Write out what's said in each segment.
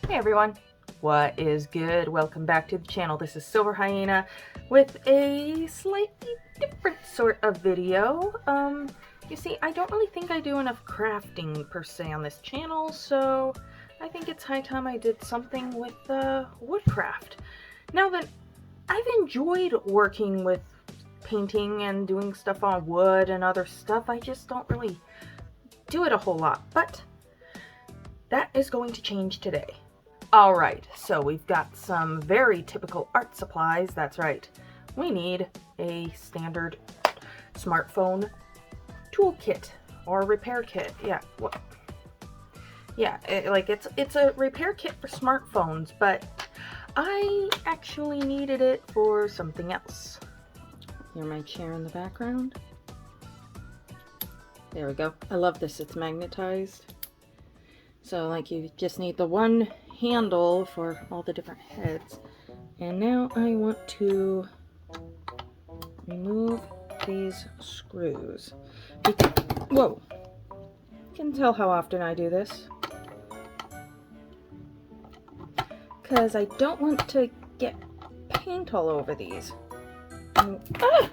Hey everyone, what is good? Welcome back to the channel. This is Silver Hyena with a slightly different sort of video. You see, I don't really think I do enough crafting per se on this channel, so I think it's high time I did something with woodcraft. Now that I've enjoyed working with painting and doing stuff on wood and other stuff, I just don't really do it a whole lot, but that is going to change today. Alright, so we've got some very typical art supplies. That's right. We need a standard smartphone toolkit or repair kit. Yeah, it's a repair kit for smartphones, but I actually needed it for something else. Hear my chair in the background? There we go. I love this. It's magnetized. So like you just need the one handle for all the different heads. And now I want to remove these screws. Whoa! You can tell how often I do this. Because I don't want to get paint all over these. Ah!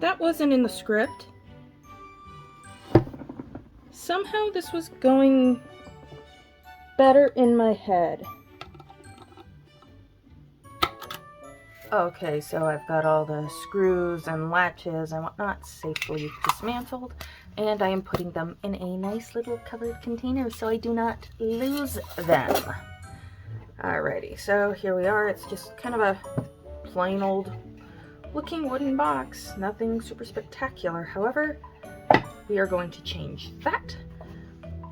That wasn't in the script. Somehow this was going better in my head. Okay, so I've got all the screws and latches and whatnot safely dismantled, and I am putting them in a nice little covered container so I do not lose them. Alrighty, so here we are. It's just kind of a plain old looking wooden box. Nothing super spectacular. However, we are going to change that.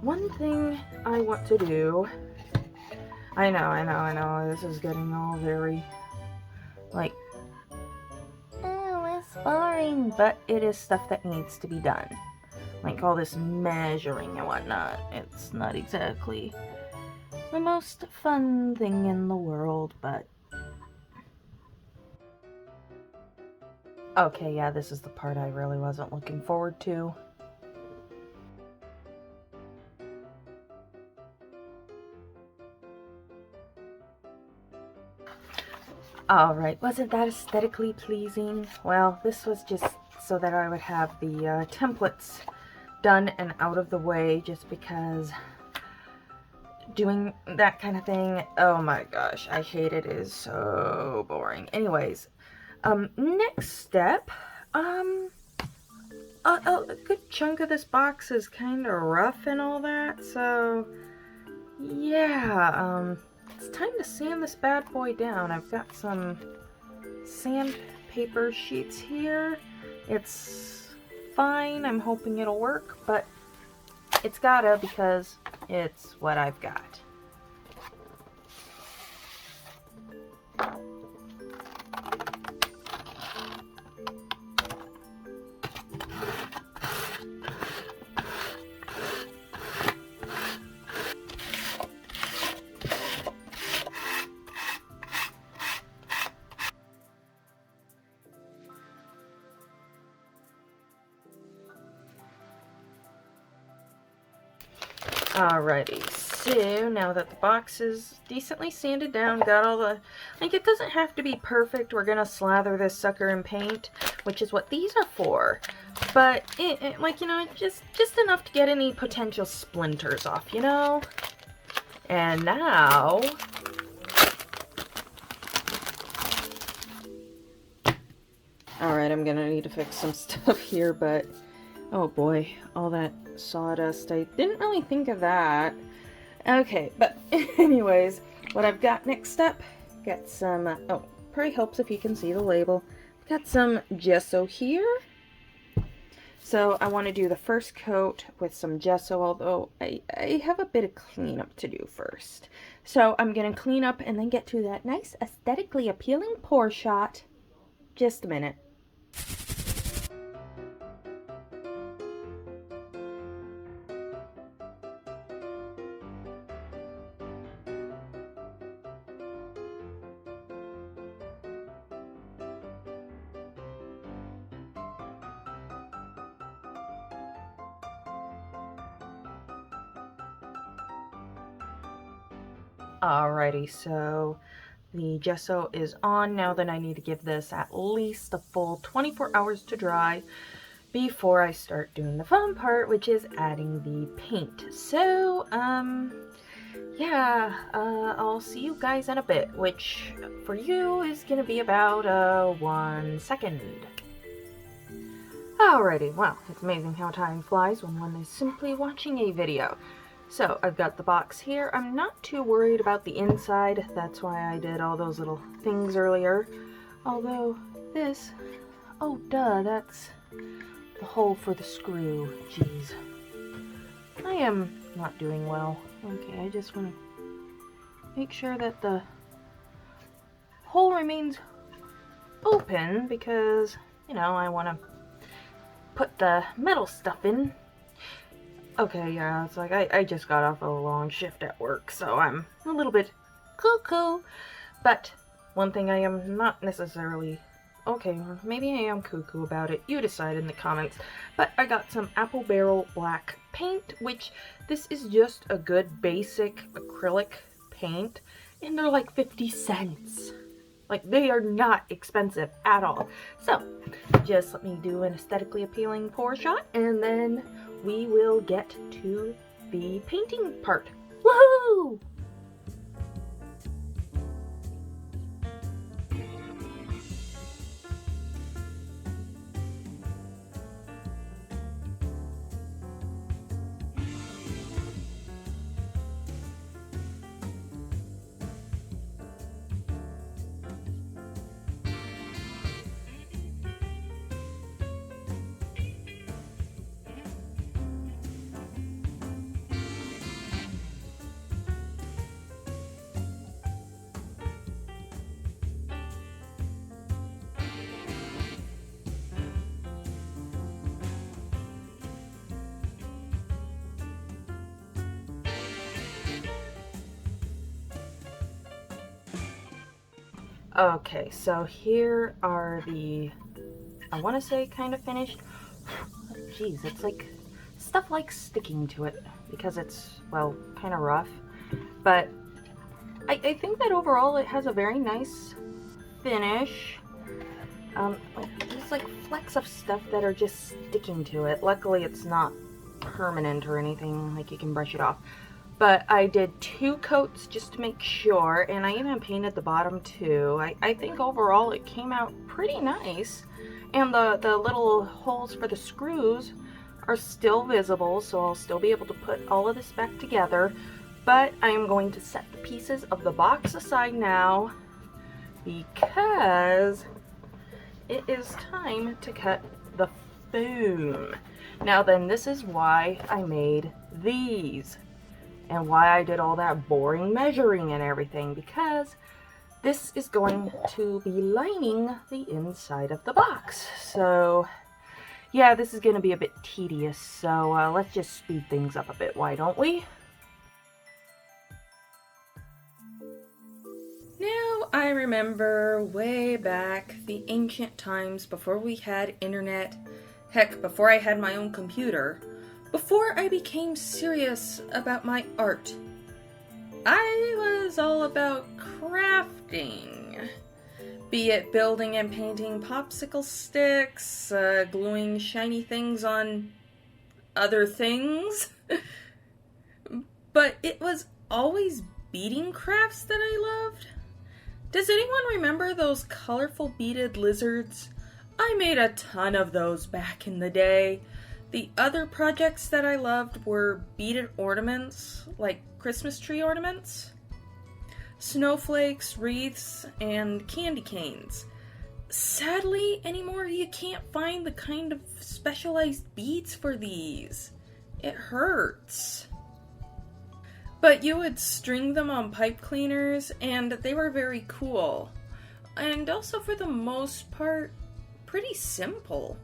One thing I want to do, I know, this is getting all very, like, oh, it's boring, but it is stuff that needs to be done. Like all this measuring and whatnot. It's not exactly the most fun thing in the world, but okay, yeah, this is the part I really wasn't looking forward to. Alright, wasn't that aesthetically pleasing? Well, this was just so that I would have the templates done and out of the way, just because doing that kind of thing, oh my gosh, I hate it. It is so boring. Anyways, next step, a good chunk of this box is kind of rough and all that, so yeah, it's time to sand this bad boy down. I've got some sandpaper sheets here. It's fine. I'm hoping it'll work, but it's gotta, because it's what I've got. Alrighty, so now that the box is decently sanded down, got all the, like, it doesn't have to be perfect. We're gonna slather this sucker in paint, which is what these are for. But like, you know, just enough to get any potential splinters off, you know? And now, alright, I'm gonna need to fix some stuff here, but oh boy, all that sawdust. I didn't really think of that. Okay, but anyways, what I've got next up, got some, oh, probably helps if you can see the label. Got some gesso here. So I want to do the first coat with some gesso, although I have a bit of cleanup to do first. So I'm going to clean up and then get to that nice aesthetically appealing pour shot. Just a minute. Alrighty, so the gesso is on. Now then I need to give this at least a full 24 hours to dry before I start doing the fun part, which is adding the paint. So, yeah, I'll see you guys in a bit, which for you is gonna be about 1 second. Alrighty, well, it's amazing how time flies when one is simply watching a video. So, I've got the box here. I'm not too worried about the inside. That's why I did all those little things earlier. Although, this... oh, duh, that's the hole for the screw. Jeez. I am not doing well. Okay, I just want to make sure that the hole remains open because, you know, I want to put the metal stuff in. Okay, yeah, it's like I just got off a long shift at work, so I'm a little bit cuckoo. But one thing I am not necessarily... okay, maybe I am cuckoo about it. You decide in the comments. But I got some Applebarrel black paint, which this is just a good basic acrylic paint. And they're like 50 cents. Like, they are not expensive at all. So, just let me do an aesthetically appealing pour shot, and then we will get to the painting part. Woohoo! Okay, so here are the, I want to say kind of finished. Jeez, it's like, stuff like sticking to it because it's, well, kind of rough. But I think that overall it has a very nice finish. There's like flecks of stuff that are just sticking to it. Luckily it's not permanent or anything, like you can brush it off. But I did 2 coats just to make sure, and I even painted the bottom too. I think overall it came out pretty nice. And the little holes for the screws are still visible, so I'll still be able to put all of this back together. But I am going to set the pieces of the box aside now because it is time to cut the foam. Now then, this is why I made these. And why I did all that boring measuring and everything, because this is going to be lining the inside of the box. So, yeah, this is going to be a bit tedious, so let's just speed things up a bit, why don't we? Now, I remember way back, the ancient times before we had internet, heck, before I had my own computer, before I became serious about my art. I was all about crafting. Be it building and painting popsicle sticks, gluing shiny things on other things. But it was always beading crafts that I loved. Does anyone remember those colorful beaded lizards? I made a ton of those back in the day. The other projects that I loved were beaded ornaments, like Christmas tree ornaments, snowflakes, wreaths, and candy canes. Sadly, anymore you can't find the kind of specialized beads for these. It hurts. But you would string them on pipe cleaners, and they were very cool. And also, for the most part, pretty simple.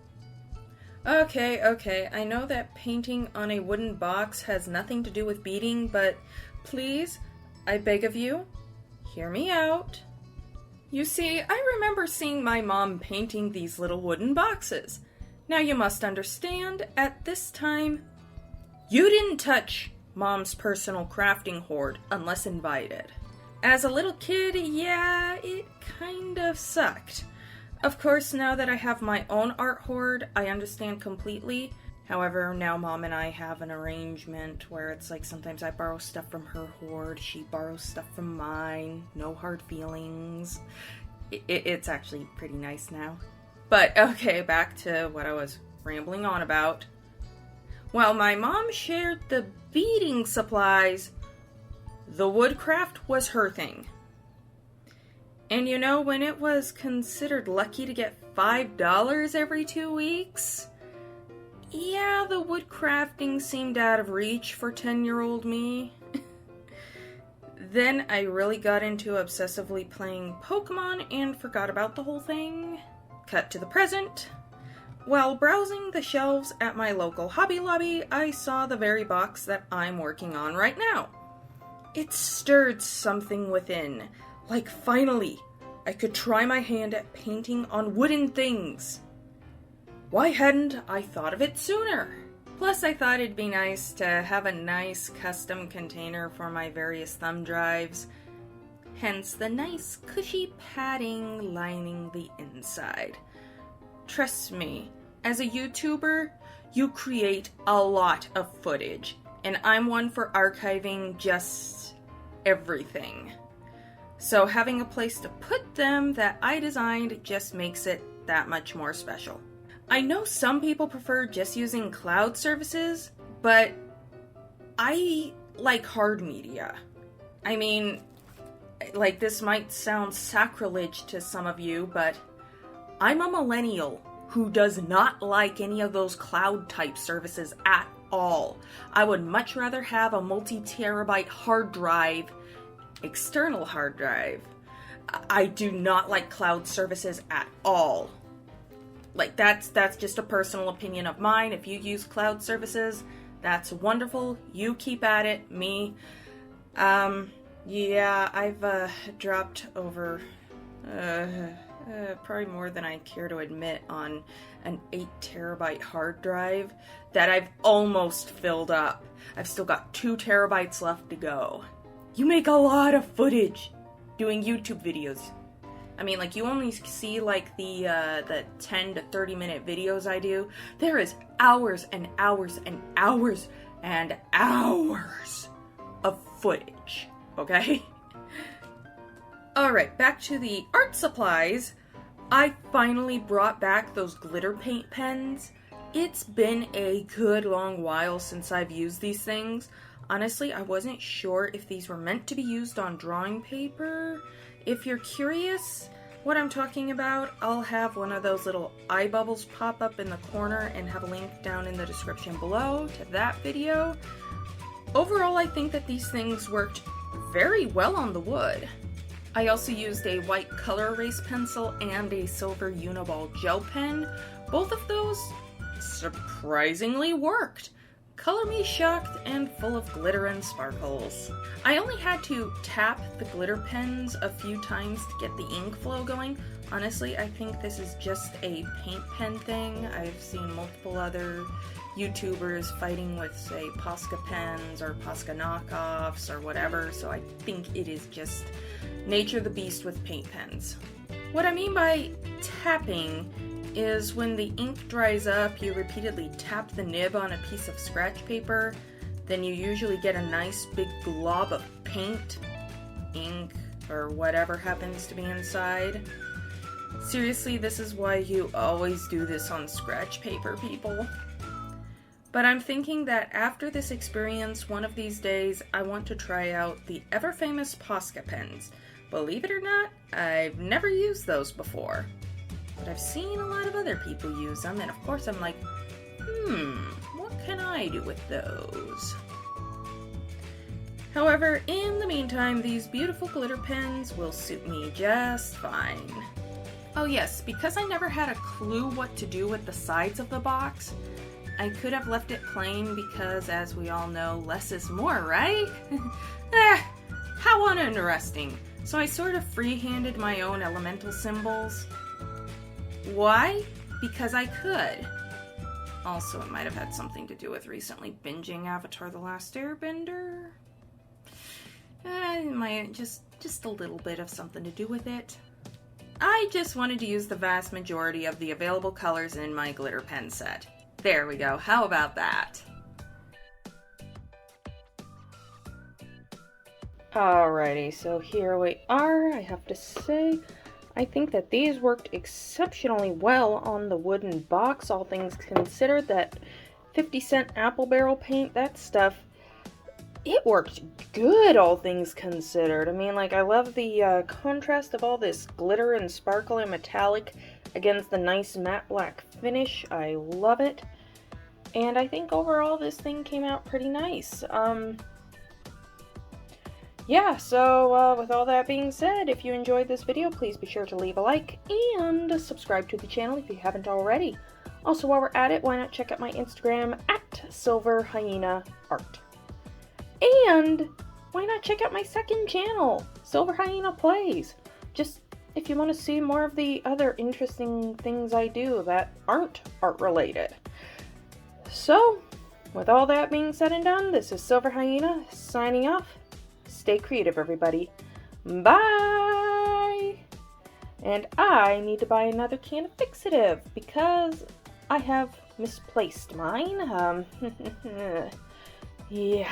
Okay, I know that painting on a wooden box has nothing to do with beading, but please, I beg of you, hear me out. You see, I remember seeing my mom painting these little wooden boxes. Now you must understand, at this time, you didn't touch Mom's personal crafting hoard unless invited. As a little kid, yeah, it kind of sucked. Of course, now that I have my own art hoard, I understand completely. However, now Mom and I have an arrangement where it's like sometimes I borrow stuff from her hoard, she borrows stuff from mine, no hard feelings. It's actually pretty nice now. But okay, back to what I was rambling on about. While my mom shared the beading supplies, the woodcraft was her thing. And you know, when it was considered lucky to get $5 every 2 weeks, yeah, the woodcrafting seemed out of reach for 10-year-old me. Then I really got into obsessively playing Pokemon and forgot about the whole thing. Cut to the present. While browsing the shelves at my local Hobby Lobby, I saw the very box that I'm working on right now. It stirred something within. Like, finally, I could try my hand at painting on wooden things. Why hadn't I thought of it sooner? Plus, I thought it'd be nice to have a nice custom container for my various thumb drives. Hence the nice cushy padding lining the inside. Trust me, as a YouTuber, you create a lot of footage, and I'm one for archiving just everything. So having a place to put them that I designed just makes it that much more special. I know some people prefer just using cloud services, but I like hard media. I mean, like, this might sound sacrilege to some of you, but I'm a millennial who does not like any of those cloud type services at all. I would much rather have a multi-terabyte hard drive, external hard drive. I do not like cloud services at all. Like, that's just a personal opinion of mine. If you use cloud services, that's wonderful. You keep at it. Me, yeah, I've dropped over probably more than I care to admit on an 8-terabyte hard drive that I've almost filled up. I've still got 2 terabytes left to go. You make a lot of footage doing YouTube videos. I mean, like, you only see, like, the 10 to 30 minute videos I do. There is hours and hours and hours and hours of footage, okay? Alright, back to the art supplies. I finally brought back those glitter paint pens. It's been a good long while since I've used these things. Honestly, I wasn't sure if these were meant to be used on drawing paper. If you're curious what I'm talking about, I'll have one of those little eye bubbles pop up in the corner and have a link down in the description below to that video. Overall, I think that these things worked very well on the wood. I also used a white Col-erase pencil and a silver Uniball gel pen. Both of those surprisingly worked. Color me shocked and full of glitter and sparkles. I only had to tap the glitter pens a few times to get the ink flow going. Honestly, I think this is just a paint pen thing. I've seen multiple other YouTubers fighting with, say, Posca pens or Posca knockoffs or whatever, so I think it is just nature of the beast with paint pens. What I mean by tapping is when the ink dries up, you repeatedly tap the nib on a piece of scratch paper, then you usually get a nice big glob of paint, ink, or whatever happens to be inside. Seriously, this is why you always do this on scratch paper, people. But I'm thinking that after this experience, one of these days, I want to try out the ever-famous Posca pens. Believe it or not, I've never used those before. But I've seen a lot of other people use them, and of course I'm like, what can I do with those? However, in the meantime, these beautiful glitter pens will suit me just fine. Oh yes, because I never had a clue what to do with the sides of the box, I could have left it plain because, as we all know, less is more, right? How uninteresting. So I sort of free-handed my own elemental symbols. Why? Because I could. Also, it might have had something to do with recently binging Avatar: The Last Airbender. Just a little bit of something to do with it. I just wanted to use the vast majority of the available colors in my glitter pen set. There we go. How about that? Alrighty, so here we are. I have to say, I think that these worked exceptionally well on the wooden box, all things considered. That 50-cent Applebarrel paint, that stuff, it worked good, all things considered. I mean, like, I love the contrast of all this glitter and sparkle and metallic against the nice matte black finish. I love it. And I think overall this thing came out pretty nice. Yeah, so with all that being said, if you enjoyed this video, please be sure to leave a like and subscribe to the channel if you haven't already. Also, while we're at it, why not check out my Instagram at SilverHyenaArt. And why not check out my second channel, Silver Hyena Plays. Just if you want to see more of the other interesting things I do that aren't art related. So, with all that being said and done, this is Silver Hyena signing off. Stay creative, everybody. Bye! And I need to buy another can of fixative because I have misplaced mine. Yeah.